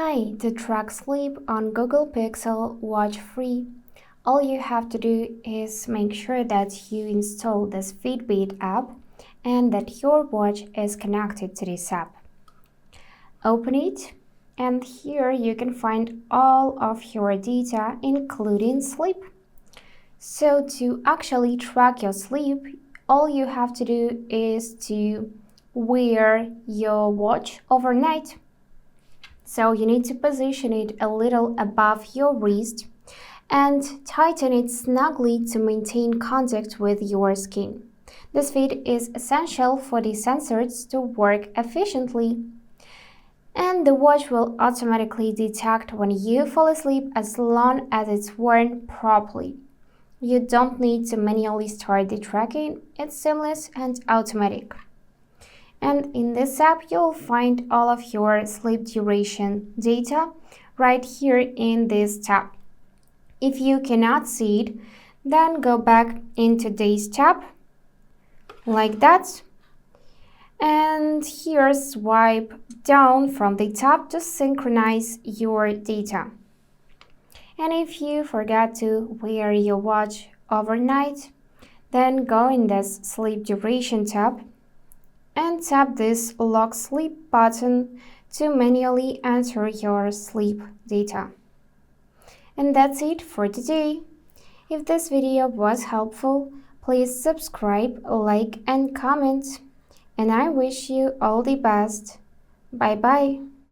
Hi, to track sleep on Google Pixel Watch Free, all you have to do is make sure that you install this Fitbit app and that your watch is connected to this app. Open it, and here you can find all of your data, including sleep. So to actually track your sleep, all you have to do is to wear your watch overnight. So you need to position it a little above your wrist and tighten it snugly to maintain contact with your skin. This fit is essential for the sensors to work efficiently. And the watch will automatically detect when you fall asleep as long as it's worn properly. You don't need to manually start the tracking, it's seamless and automatic. And in this app, you'll find all of your sleep duration data right here in this tab. If you cannot see it, then go back into this tab, like that. And here swipe down from the tab to synchronize your data. And if you forgot to wear your watch overnight, then go in this sleep duration tab and tap this lock sleep button to manually enter your sleep data. And that's it for today. If this video was helpful, please subscribe, like and comment. And I wish you all the best. Bye bye.